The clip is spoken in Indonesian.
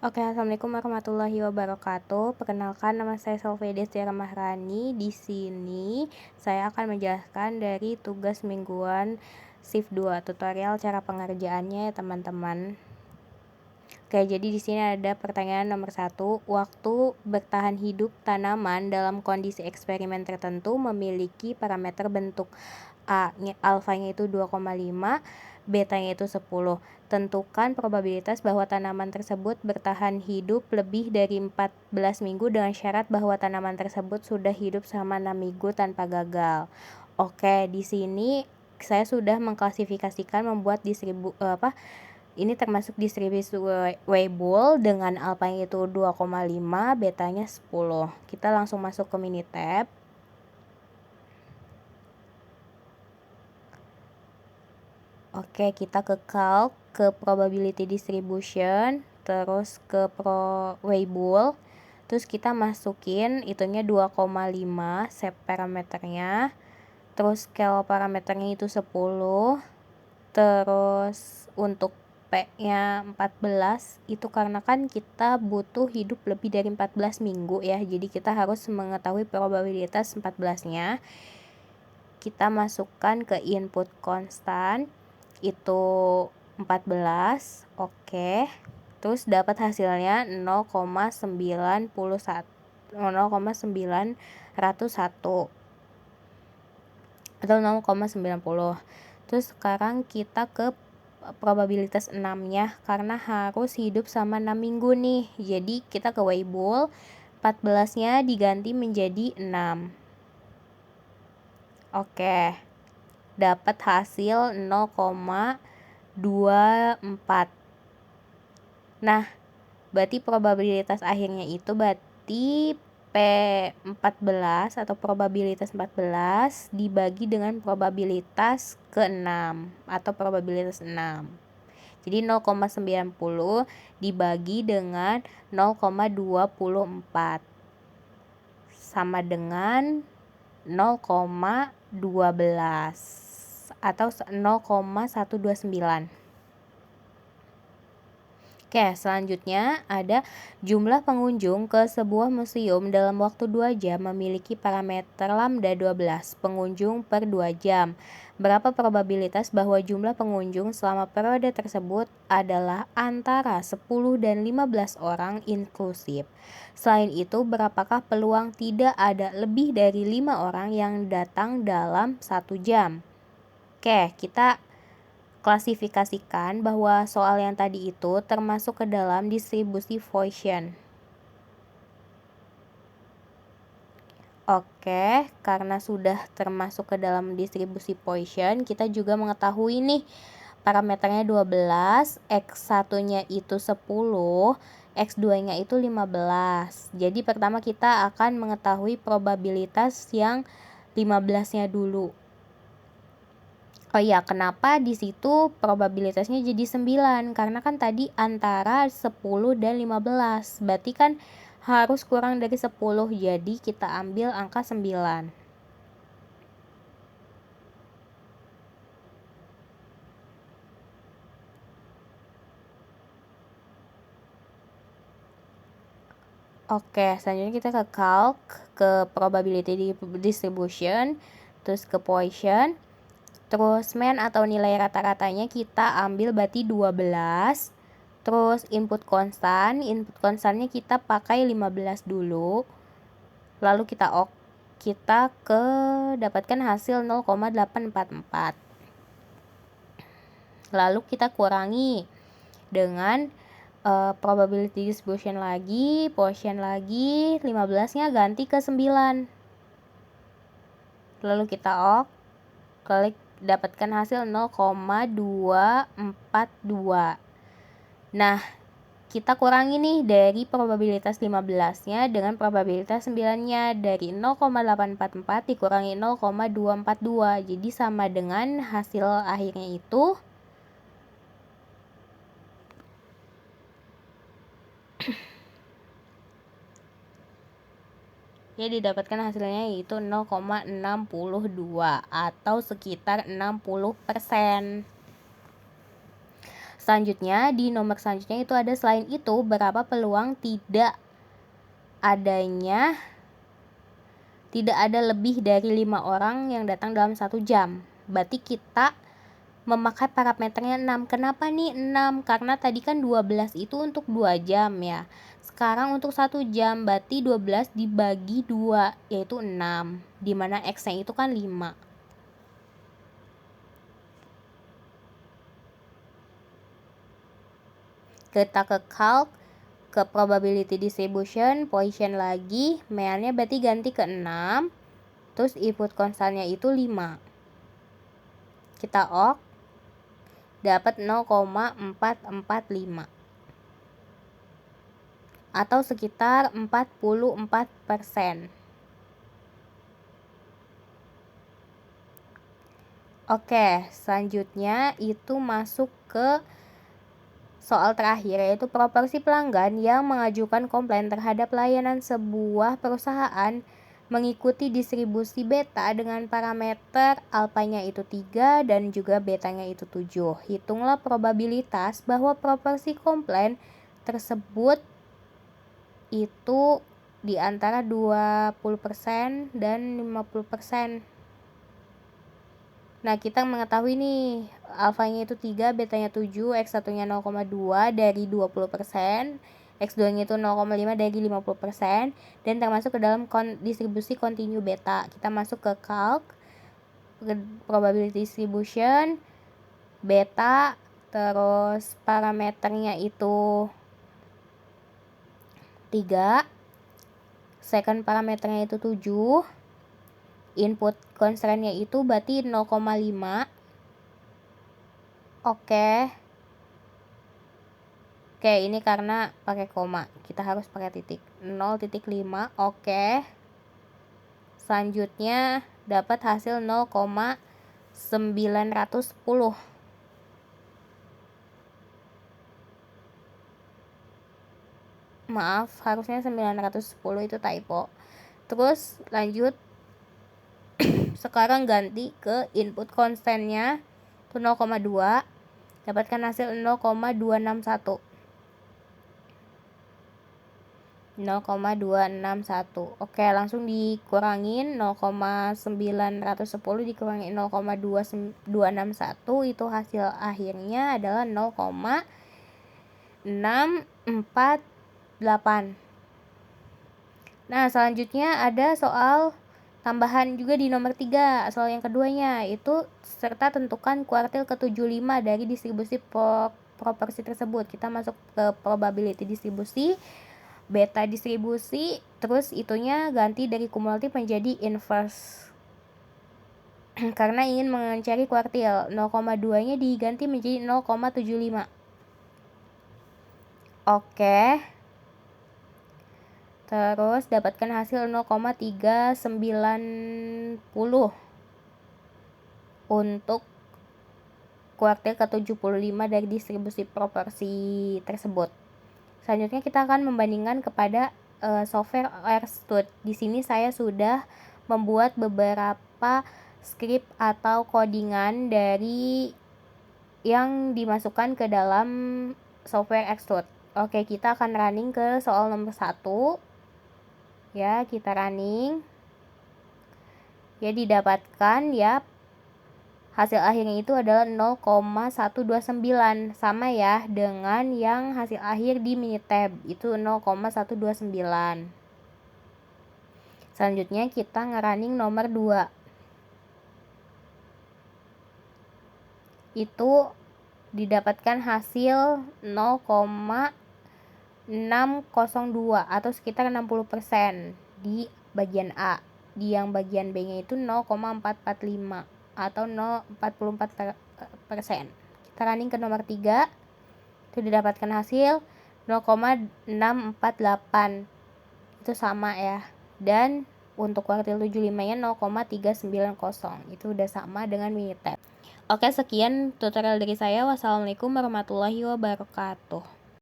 Oke, assalamualaikum warahmatullahi wabarakatuh. Perkenalkan, nama saya Selvia Destiara Mahrani. Di sini saya akan menjelaskan dari tugas mingguan shift 2 tutorial cara pengerjaannya ya teman-teman. Oke, jadi di sini ada pertanyaan nomor 1. Waktu bertahan hidup tanaman dalam kondisi eksperimen tertentu memiliki parameter bentuk A, alfanya itu 2,5, betanya itu 10. Tentukan probabilitas bahwa tanaman tersebut bertahan hidup lebih dari 14 minggu dengan syarat bahwa tanaman tersebut sudah hidup selama 6 minggu tanpa gagal. Oke, di sini saya sudah mengklasifikasikan membuat ini termasuk distribusi Weibull dengan alfanya itu 2,5, betanya 10. Kita langsung masuk ke Minitab. Oke, kita ke calc, ke probability distribution, terus ke Weibull. Terus kita masukin itunya 2,5 shape parameternya. Terus scale parameternya itu 10. Terus untuk P-nya 14 itu karena kan kita butuh hidup lebih dari 14 minggu ya. Jadi kita harus mengetahui probabilitas 14-nya. Kita masukkan ke input konstan itu 14. Oke. Terus dapat hasilnya 0,901 atau 0,90. Terus sekarang kita ke probabilitas 6-nya karena harus hidup sama 6 minggu nih. Jadi kita ke Weibull, 14-nya diganti menjadi 6. Oke. Dapat hasil 0,24. Nah, berarti probabilitas akhirnya itu berarti P14 atau probabilitas 14 dibagi dengan probabilitas ke-6 atau probabilitas 6. Jadi 0,90 dibagi dengan 0,24 sama dengan 0,12 atau 0,129. Oke, selanjutnya ada jumlah pengunjung ke sebuah museum dalam waktu 2 jam memiliki parameter lambda 12 pengunjung per 2 jam. Berapa probabilitas bahwa jumlah pengunjung selama periode tersebut adalah antara 10 dan 15 orang inklusif. Selain itu, berapakah peluang tidak ada lebih dari 5 orang yang datang dalam 1 jam? Oke, kita klasifikasikan bahwa soal yang tadi itu termasuk ke dalam distribusi Poisson. Oke, karena sudah termasuk ke dalam distribusi Poisson, kita juga mengetahui nih parameternya 12, X1-nya itu 10, X2-nya itu 15. Jadi pertama kita akan mengetahui probabilitas yang 15-nya dulu. Oh iya, kenapa di situ probabilitasnya jadi 9? Karena kan tadi antara 10 dan 15. Berarti kan harus kurang dari 10. Jadi kita ambil angka 9. Oke, selanjutnya kita ke calc, ke probability distribution, terus ke Poisson. Terus mean atau nilai rata-ratanya kita ambil berarti 12. Terus input konstannya kita pakai 15 dulu. Lalu kita dapatkan hasil 0,844. Lalu kita kurangi dengan probability distribution lagi, Poisson lagi, 15-nya ganti ke 9. Lalu kita klik, dapatkan hasil 0,242. Nah, kita kurangi nih dari probabilitas 15-nya dengan probabilitas 9-nya. Dari 0,844 dikurangi 0,242. Jadi sama dengan hasil akhirnya itu ya didapatkan hasilnya yaitu 0,62 atau sekitar 60%. Selanjutnya, di nomor selanjutnya itu ada selain itu berapa peluang tidak ada lebih dari 5 orang yang datang dalam 1 jam. Berarti kita memakai parameternya 6. Kenapa nih 6? Karena tadi kan 12 itu untuk 2 jam ya. Sekarang untuk 1 jam, berarti 12 dibagi 2, yaitu 6. Dimana X-nya itu kan 5. Kita ke calc, ke probability distribution, Poisson lagi. Mean-nya berarti ganti ke 6. Terus input konstannya itu 5. Kita ok, dapat 0,445 atau sekitar 44%. Oke, selanjutnya itu masuk ke soal terakhir, yaitu proporsi pelanggan yang mengajukan komplain terhadap layanan sebuah perusahaan mengikuti distribusi beta dengan parameter alfanya itu 3 dan juga betanya itu 7. Hitunglah probabilitas bahwa proporsi komplain tersebut itu di antara 20% dan 50%. Nah, kita mengetahui nih alfanya itu 3, betanya 7, X1-nya 0,2 dari 20%, X2-nya itu 0,5 dari 50%, dan termasuk ke dalam distribusi kontinu beta. Kita masuk ke calc, probability distribution, beta, terus parameternya itu 3, second parameternya itu 7, input constraint-nya itu berarti 0,5. Oke, ini karena pakai koma, kita harus pakai titik. 0,5. Oke. Selanjutnya dapat hasil 0,910. Maaf, harusnya 910, itu typo. Terus lanjut. Sekarang ganti ke input constantnya itu 0,2, dapatkan hasil 0,261. Oke, langsung dikurangin 0,910 dikurangin 0,261, itu hasil akhirnya adalah 0,648. Nah, selanjutnya ada soal tambahan juga di nomor 3, soal yang keduanya, itu serta tentukan kuartil ke-75 dari distribusi proporsi tersebut. Kita masuk ke probability distribusi, beta distribusi, terus itunya ganti dari kumulatif menjadi inverse. Karena ingin mencari kuartil, 0,2-nya diganti menjadi 0,75. Oke. Terus dapatkan hasil 0,390 untuk kuartil ke-75 dari distribusi proporsi tersebut. Selanjutnya kita akan membandingkan kepada software RStudio. Di sini saya sudah membuat beberapa script atau codingan dari yang dimasukkan ke dalam software RStudio. Oke, kita akan running ke soal nomor 1. Ya, kita running. Ya, didapatkan ya hasil akhirnya itu adalah 0,129, sama ya dengan yang hasil akhir di Minitab, itu 0,129. Selanjutnya kita ngerunning nomor 2. Itu didapatkan hasil 0,602 atau sekitar 60% di bagian A. Di yang bagian B-nya itu 0,445 atau 0,44%. Kita running ke nomor 3. Itu didapatkan hasil 0,648. Itu sama ya. Dan untuk kuartil 75-nya 0,390. Itu udah sama dengan Minitab. Oke, sekian tutorial dari saya. Wassalamualaikum warahmatullahi wabarakatuh.